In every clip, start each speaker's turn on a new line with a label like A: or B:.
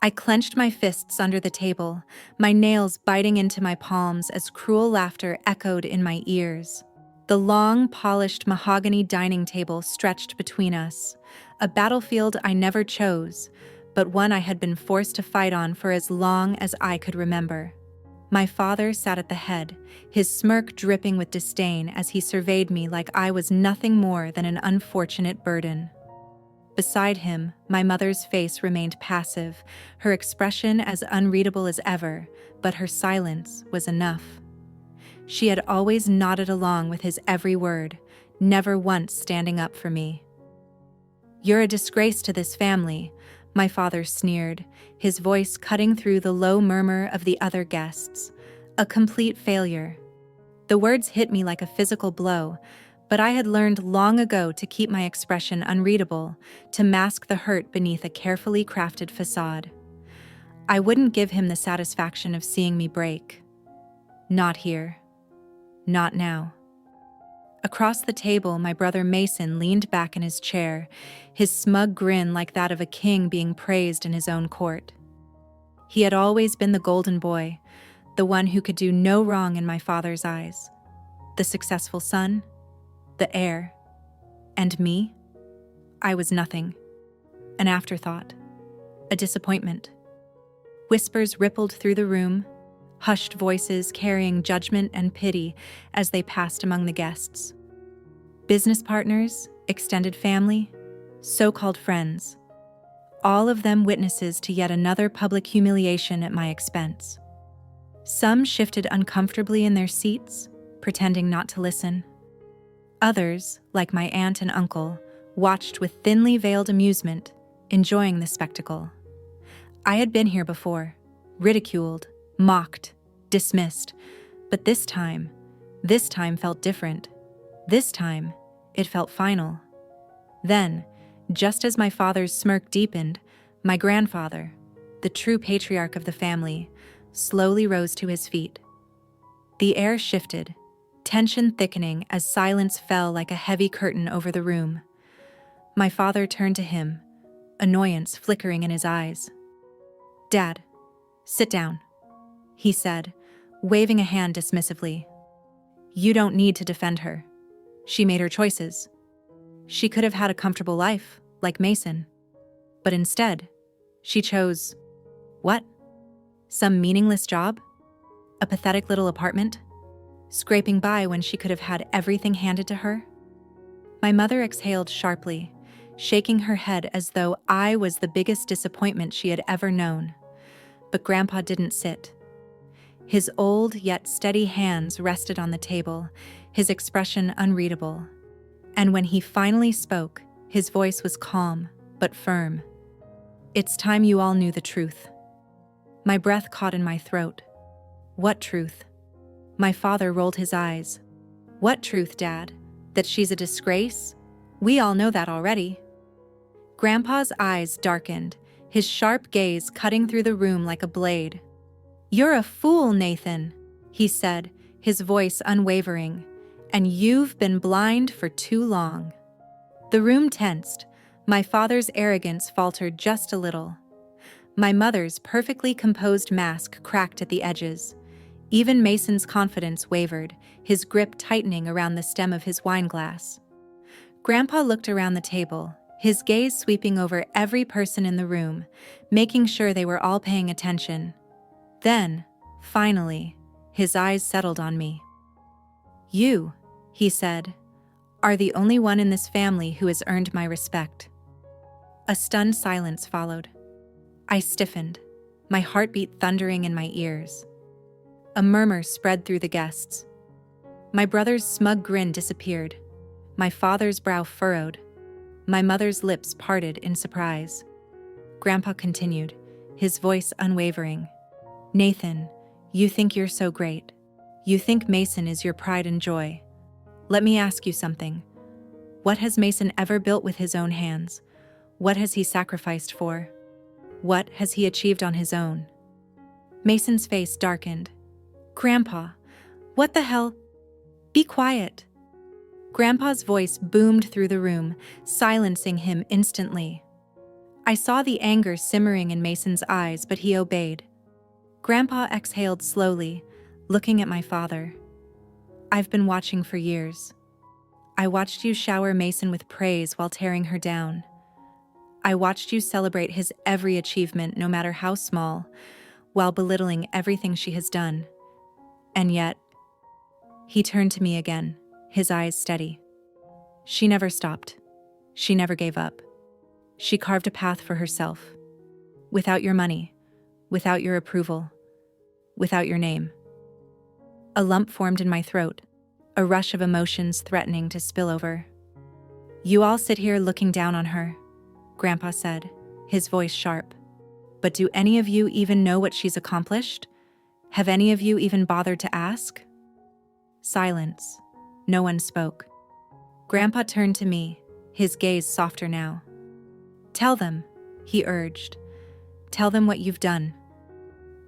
A: I clenched my fists under the table, my nails biting into my palms as cruel laughter echoed in my ears. The long, polished mahogany dining table stretched between us, a battlefield I never chose, but one I had been forced to fight on for as long as I could remember. My father sat at the head, his smirk dripping with disdain as he surveyed me like I was nothing more than an unfortunate burden. Beside him, my mother's face remained passive, her expression as unreadable as ever, but her silence was enough. She had always nodded along with his every word, never once standing up for me. "You're a disgrace to this family," my father sneered, his voice cutting through the low murmur of the other guests. "A complete failure." The words hit me like a physical blow, but I had learned long ago to keep my expression unreadable, to mask the hurt beneath a carefully crafted facade. I wouldn't give him the satisfaction of seeing me break. Not here. Not now. Across the table, my brother Mason leaned back in his chair, his smug grin like that of a king being praised in his own court. He had always been the golden boy, the one who could do no wrong in my father's eyes. The successful son, the heir. And me? I was nothing. An afterthought. A disappointment. Whispers rippled through the room, hushed voices carrying judgment and pity as they passed among the guests. Business partners, extended family, so-called friends, all of them witnesses to yet another public humiliation at my expense. Some shifted uncomfortably in their seats, pretending not to listen. Others, like my aunt and uncle, watched with thinly veiled amusement, enjoying the spectacle. I had been here before, ridiculed, mocked, dismissed, but this time felt different. This time, it felt final. Then, just as my father's smirk deepened, my grandfather, the true patriarch of the family, slowly rose to his feet. The air shifted, tension thickening as silence fell like a heavy curtain over the room. My father turned to him, annoyance flickering in his eyes. "Dad, sit down," he said, waving a hand dismissively. "You don't need to defend her. She made her choices. She could have had a comfortable life, like Mason. But instead, she chose... what? Some meaningless job? A pathetic little apartment? Scraping by when she could have had everything handed to her?" My mother exhaled sharply, shaking her head as though I was the biggest disappointment she had ever known. But Grandpa didn't sit. His old yet steady hands rested on the table, his expression unreadable. And when he finally spoke, his voice was calm, but firm. "It's time you all knew the truth." My breath caught in my throat. What truth? My father rolled his eyes. "What truth, Dad? That she's a disgrace? We all know that already." Grandpa's eyes darkened, his sharp gaze cutting through the room like a blade. "You're a fool, Nathan," he said, his voice unwavering, "and you've been blind for too long." The room tensed. My father's arrogance faltered just a little. My mother's perfectly composed mask cracked at the edges. Even Mason's confidence wavered, his grip tightening around the stem of his wineglass. Grandpa looked around the table, his gaze sweeping over every person in the room, making sure they were all paying attention. Then, finally, his eyes settled on me. "You," he said, "are the only one in this family who has earned my respect." A stunned silence followed. I stiffened, my heartbeat thundering in my ears. A murmur spread through the guests. My brother's smug grin disappeared. My father's brow furrowed. My mother's lips parted in surprise. Grandpa continued, his voice unwavering. "Nathan, you think you're so great. You think Mason is your pride and joy. Let me ask you something. What has Mason ever built with his own hands? What has he sacrificed for? What has he achieved on his own?" Mason's face darkened. "Grandpa, what the hell? Be quiet." Grandpa's voice boomed through the room, silencing him instantly. I saw the anger simmering in Mason's eyes, but he obeyed. Grandpa exhaled slowly, looking at my father. I've been watching for years. I watched you shower Mason with praise while tearing her down. I watched you celebrate his every achievement, no matter how small, while belittling everything she has done. And yet, he turned to me again, his eyes steady. She never stopped. She never gave up. She carved a path for herself. Without your money, without your approval, without your name. A lump formed in my throat, a rush of emotions threatening to spill over. You all sit here looking down on her, Grandpa said, his voice sharp. But do any of you even know what she's accomplished? Have any of you even bothered to ask? Silence. No one spoke. Grandpa turned to me, his gaze softer now. Tell them, he urged. Tell them what you've done.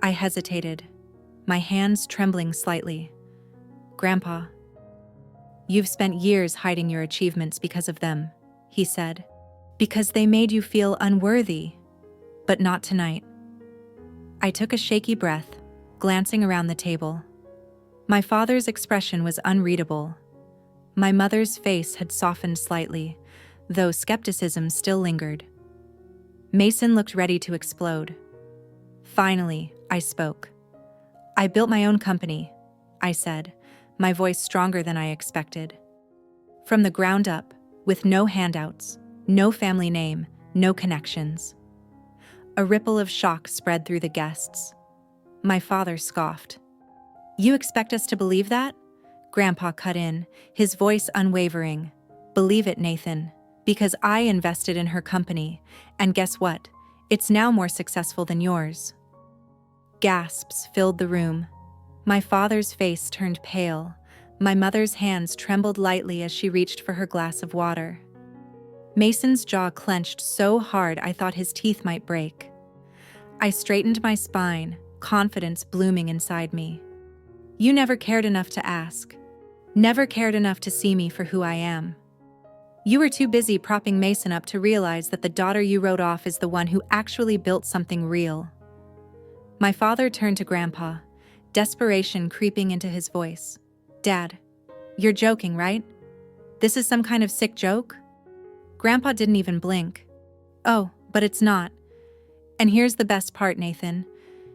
A: I hesitated, my hands trembling slightly. Grandpa, you've spent years hiding your achievements because of them, he said. Because they made you feel unworthy, but not tonight. I took a shaky breath, glancing around the table. My father's expression was unreadable. My mother's face had softened slightly, though skepticism still lingered. Mason looked ready to explode. Finally, I spoke. I built my own company, I said, my voice stronger than I expected. From the ground up, with no handouts, no family name, no connections. A ripple of shock spread through the guests. My father scoffed. You expect us to believe that? Grandpa cut in, his voice unwavering. Believe it, Nathan, because I invested in her company, and guess what? It's now more successful than yours. Gasps filled the room. My father's face turned pale. My mother's hands trembled lightly as she reached for her glass of water. Mason's jaw clenched so hard I thought his teeth might break. I straightened my spine, confidence blooming inside me. You never cared enough to ask. Never cared enough to see me for who I am. You were too busy propping Mason up to realize that the daughter you wrote off is the one who actually built something real. My father turned to Grandpa, desperation creeping into his voice. Dad, you're joking, right? This is some kind of sick joke? Grandpa didn't even blink. Oh, but it's not. And here's the best part, Nathan.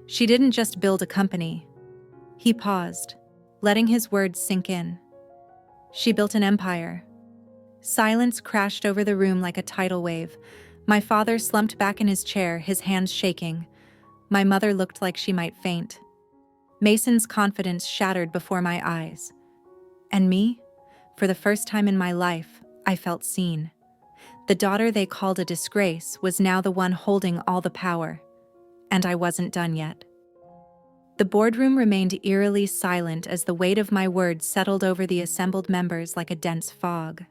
A: She didn't just build a company. He paused, letting his words sink in. She built an empire. Silence crashed over the room like a tidal wave. My father slumped back in his chair, his hands shaking. My mother looked like she might faint. Mason's confidence shattered before my eyes. And me? For the first time in my life, I felt seen. The daughter they called a disgrace was now the one holding all the power. And I wasn't done yet. The boardroom remained eerily silent as the weight of my words settled over the assembled members like a dense fog.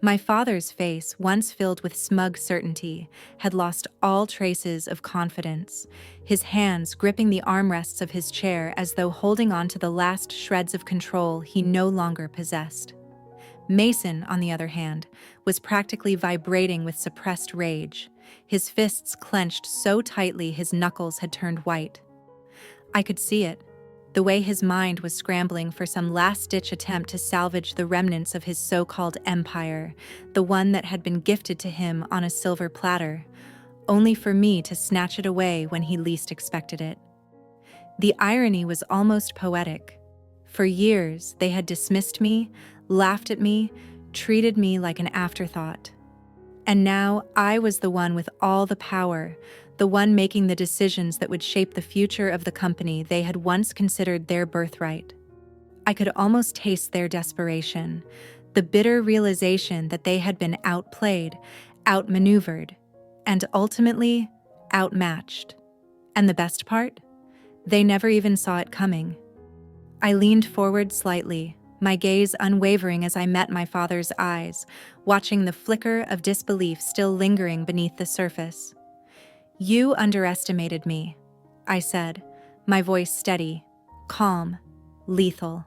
A: My father's face, once filled with smug certainty, had lost all traces of confidence, his hands gripping the armrests of his chair as though holding on to the last shreds of control he no longer possessed. Mason, on the other hand, was practically vibrating with suppressed rage, his fists clenched so tightly his knuckles had turned white. I could see it, the way his mind was scrambling for some last-ditch attempt to salvage the remnants of his so-called empire, the one that had been gifted to him on a silver platter, only for me to snatch it away when he least expected it. The irony was almost poetic. For years, they had dismissed me, laughed at me, treated me like an afterthought. And now I was the one with all the power, the one making the decisions that would shape the future of the company they had once considered their birthright. I could almost taste their desperation, the bitter realization that they had been outplayed, outmaneuvered, and ultimately outmatched. And the best part? They never even saw it coming. I leaned forward slightly, my gaze unwavering as I met my father's eyes, watching the flicker of disbelief still lingering beneath the surface. You underestimated me, I said, my voice steady, calm, lethal.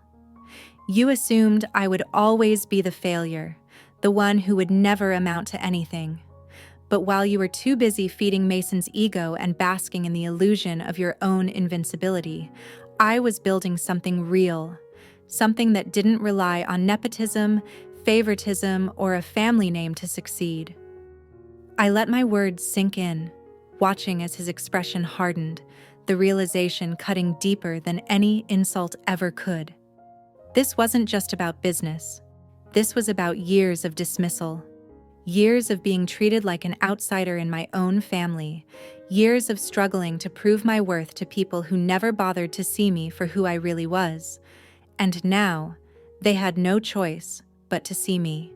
A: You assumed I would always be the failure, the one who would never amount to anything. But while you were too busy feeding Mason's ego and basking in the illusion of your own invincibility, I was building something real, something that didn't rely on nepotism, favoritism, or a family name to succeed. I let my words sink in, watching as his expression hardened, the realization cutting deeper than any insult ever could. This wasn't just about business. This was about years of dismissal. Years of being treated like an outsider in my own family. Years of struggling to prove my worth to people who never bothered to see me for who I really was. And now, they had no choice but to see me.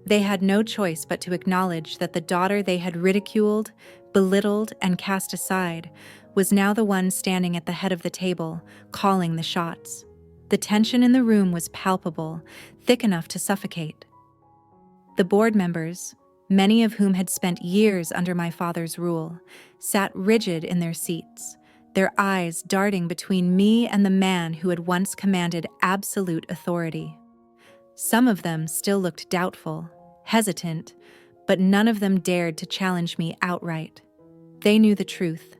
A: They had no choice but to acknowledge that the daughter they had ridiculed, belittled, and cast aside was now the one standing at the head of the table, calling the shots. The tension in the room was palpable, thick enough to suffocate. The board members, many of whom had spent years under my father's rule, sat rigid in their seats, their eyes darting between me and the man who had once commanded absolute authority. Some of them still looked doubtful, hesitant, but none of them dared to challenge me outright. They knew the truth.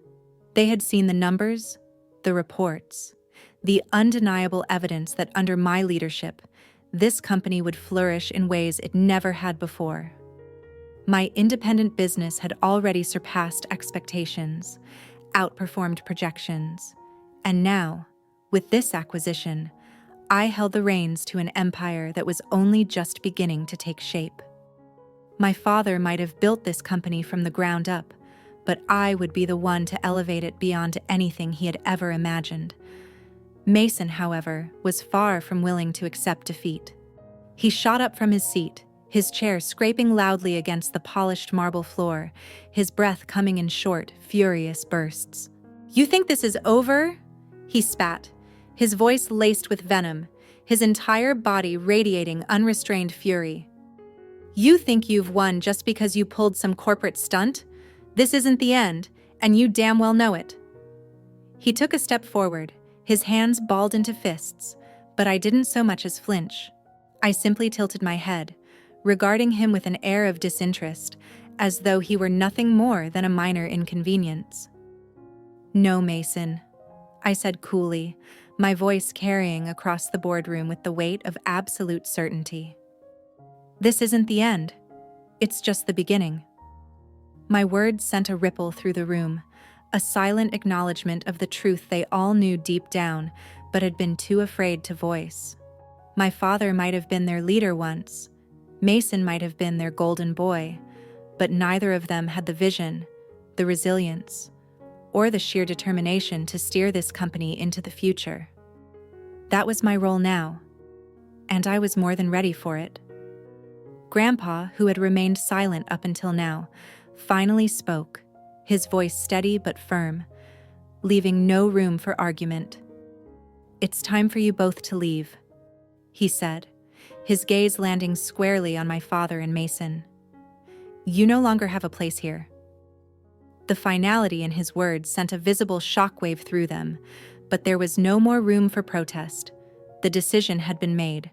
A: They had seen the numbers, the reports, the undeniable evidence that under my leadership, this company would flourish in ways it never had before. My independent business had already surpassed expectations, outperformed projections, and now, with this acquisition, I held the reins to an empire that was only just beginning to take shape. My father might have built this company from the ground up, but I would be the one to elevate it beyond anything he had ever imagined. Mason, however, was far from willing to accept defeat. He shot up from his seat, his chair scraping loudly against the polished marble floor, his breath coming in short, furious bursts. "You think this is over?" he spat, his voice laced with venom, his entire body radiating unrestrained fury. "You think you've won just because you pulled some corporate stunt? This isn't the end, and you damn well know it." He took a step forward, his hands balled into fists, but I didn't so much as flinch. I simply tilted my head, regarding him with an air of disinterest, as though he were nothing more than a minor inconvenience. "No, Mason," I said coolly, my voice carrying across the boardroom with the weight of absolute certainty. "This isn't the end. It's just the beginning." My words sent a ripple through the room, a silent acknowledgement of the truth they all knew deep down, but had been too afraid to voice. My father might have been their leader once. Mason might have been their golden boy, but neither of them had the vision, the resilience, or the sheer determination to steer this company into the future. That was my role now, and I was more than ready for it. Grandpa, who had remained silent up until now, finally spoke, his voice steady but firm, leaving no room for argument. "It's time for you both to leave," he said, his gaze landing squarely on my father and Mason. "You no longer have a place here." The finality in his words sent a visible shockwave through them, but there was no more room for protest. The decision had been made.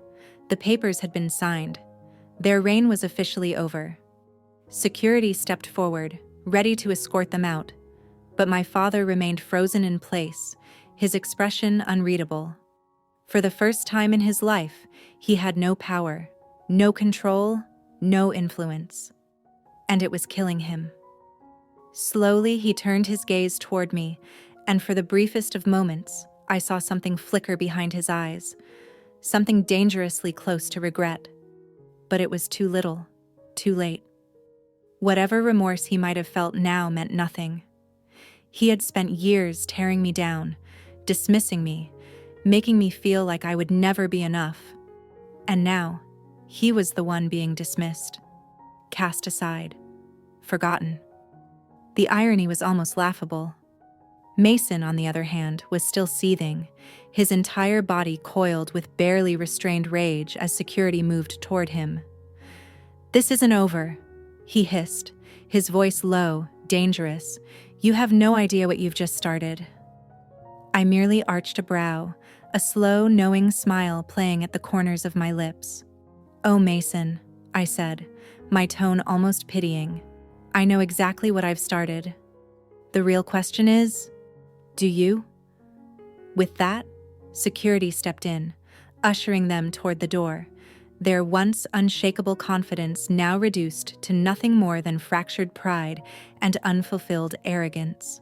A: The papers had been signed. Their reign was officially over. Security stepped forward, ready to escort them out, but my father remained frozen in place, his expression unreadable. For the first time in his life, he had no power, no control, no influence. And it was killing him. Slowly, he turned his gaze toward me, and for the briefest of moments, I saw something flicker behind his eyes, something dangerously close to regret. But it was too little, too late. Whatever remorse he might have felt now meant nothing. He had spent years tearing me down, dismissing me, making me feel like I would never be enough. And now, he was the one being dismissed, cast aside, forgotten. The irony was almost laughable. Mason, on the other hand, was still seething, his entire body coiled with barely restrained rage as security moved toward him. "This isn't over," he hissed, his voice low, dangerous. "You have no idea what you've just started." I merely arched a brow, a slow, knowing smile playing at the corners of my lips. "Oh, Mason," I said, my tone almost pitying. I know exactly what I've started. The real question is, do you? With that, security stepped in, ushering them toward the door, their once unshakable confidence now reduced to nothing more than fractured pride and unfulfilled arrogance.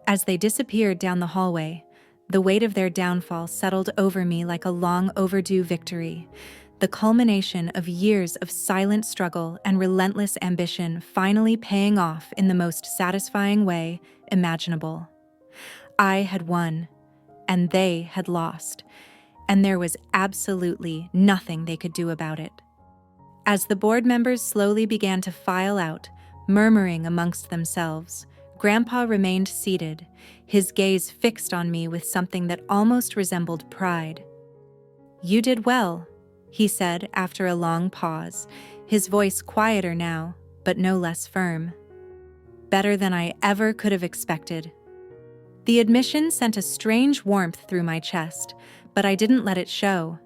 A: As they disappeared down the hallway, the weight of their downfall settled over me like a long overdue victory, the culmination of years of silent struggle and relentless ambition finally paying off in the most satisfying way imaginable. I had won, and they had lost, and there was absolutely nothing they could do about it. As the board members slowly began to file out, murmuring amongst themselves, Grandpa remained seated, his gaze fixed on me with something that almost resembled pride. "You did well," he said after a long pause, his voice quieter now, but no less firm. "Better than I ever could have expected." The admission sent a strange warmth through my chest, but I didn't let it show.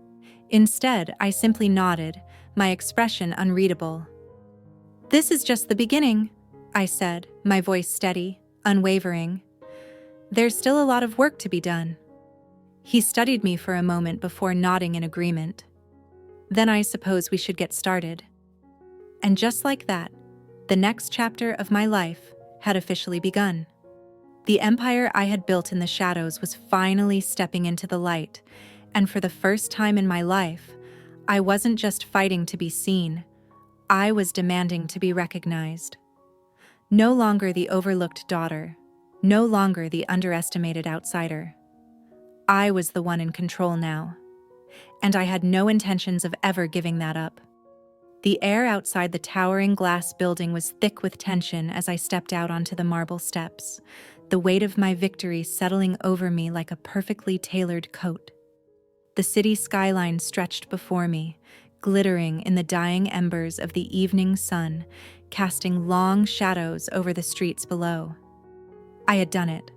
A: Instead, I simply nodded, my expression unreadable. "This is just the beginning," I said, my voice steady, unwavering. "There's still a lot of work to be done." He studied me for a moment before nodding in agreement. "Then I suppose we should get started." And just like that, the next chapter of my life had officially begun. The empire I had built in the shadows was finally stepping into the light, and for the first time in my life, I wasn't just fighting to be seen, I was demanding to be recognized. No longer the overlooked daughter, no longer the underestimated outsider. I was the one in control now, and I had no intentions of ever giving that up. The air outside the towering glass building was thick with tension as I stepped out onto the marble steps, the weight of my victory settling over me like a perfectly tailored coat. The city skyline stretched before me, glittering in the dying embers of the evening sun, casting long shadows over the streets below. I had done it.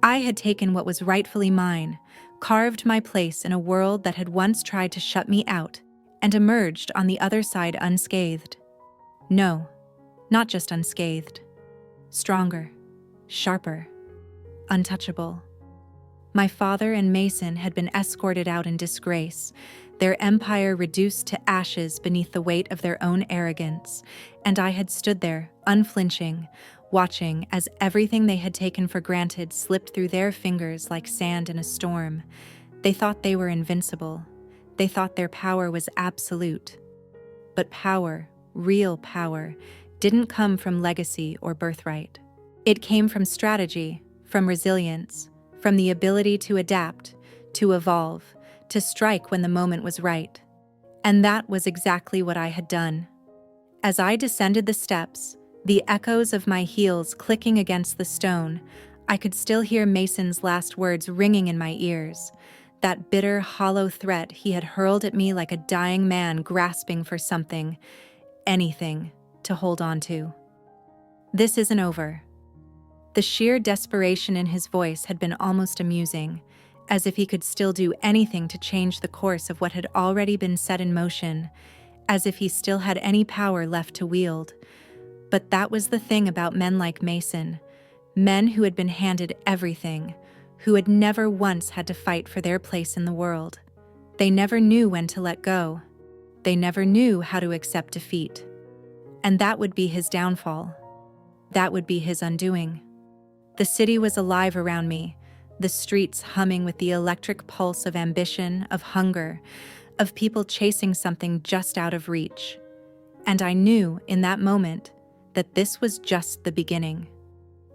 A: I had taken what was rightfully mine, carved my place in a world that had once tried to shut me out, and emerged on the other side unscathed. No, not just unscathed. Stronger, sharper, untouchable. My father and Mason had been escorted out in disgrace, their empire reduced to ashes beneath the weight of their own arrogance, and I had stood there, unflinching, watching as everything they had taken for granted slipped through their fingers like sand in a storm. They thought they were invincible. They thought their power was absolute. But power, real power, didn't come from legacy or birthright. It came from strategy, from resilience, from the ability to adapt, to evolve, to strike when the moment was right. And that was exactly what I had done. As I descended the steps, the echoes of my heels clicking against the stone, I could still hear Mason's last words ringing in my ears, that bitter, hollow threat he had hurled at me like a dying man grasping for something, anything, to hold on to. "This isn't over." The sheer desperation in his voice had been almost amusing, as if he could still do anything to change the course of what had already been set in motion, as if he still had any power left to wield. But that was the thing about men like Mason, men who had been handed everything, who had never once had to fight for their place in the world. They never knew when to let go. They never knew how to accept defeat. And that would be his downfall. That would be his undoing. The city was alive around me, the streets humming with the electric pulse of ambition, of hunger, of people chasing something just out of reach. And I knew in that moment that this was just the beginning.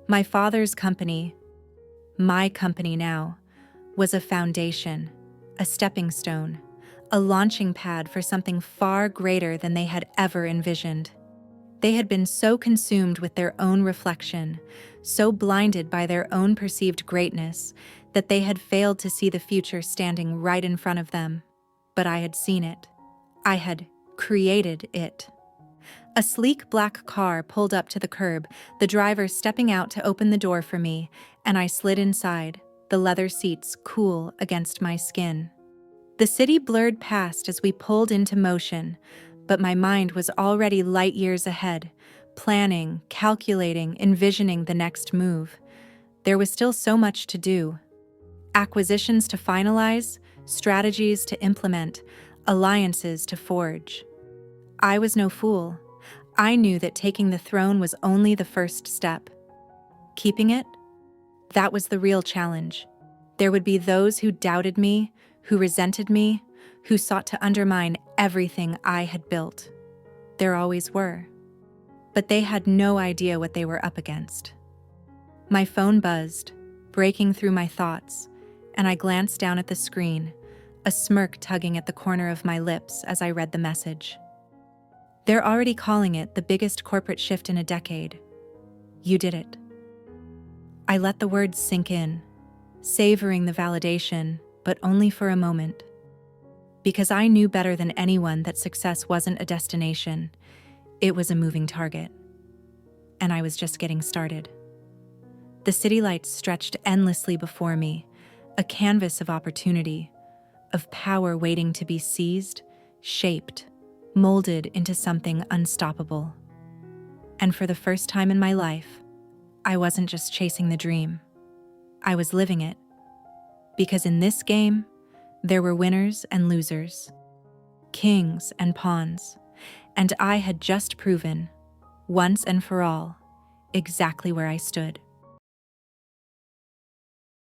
A: My father's company, my company now, was a foundation, a stepping stone, a launching pad for something far greater than they had ever envisioned. They had been so consumed with their own reflection, so blinded by their own perceived greatness, that they had failed to see the future standing right in front of them. But I had seen it. I had created it. A sleek black car pulled up to the curb, the driver stepping out to open the door for me, and I slid inside, the leather seats cool against my skin. The city blurred past as we pulled into motion, but my mind was already light years ahead, planning, calculating, envisioning the next move. There was still so much to do. Acquisitions to finalize, strategies to implement, alliances to forge. I was no fool. I knew that taking the throne was only the first step. Keeping it? That was the real challenge. There would be those who doubted me, who resented me, who sought to undermine everything I had built. There always were. But they had no idea what they were up against. My phone buzzed, breaking through my thoughts, and I glanced down at the screen, a smirk tugging at the corner of my lips as I read the message. They're already calling it the biggest corporate shift in a decade. You did it. I let the words sink in, savoring the validation, but only for a moment. Because I knew better than anyone that success wasn't a destination, it was a moving target. And I was just getting started. The city lights stretched endlessly before me, a canvas of opportunity, of power waiting to be seized, shaped, molded into something unstoppable. And for the first time in my life, I wasn't just chasing the dream. I was living it. Because in this game, there were winners and losers, kings and pawns, and I had just proven, once and for all, exactly where I stood.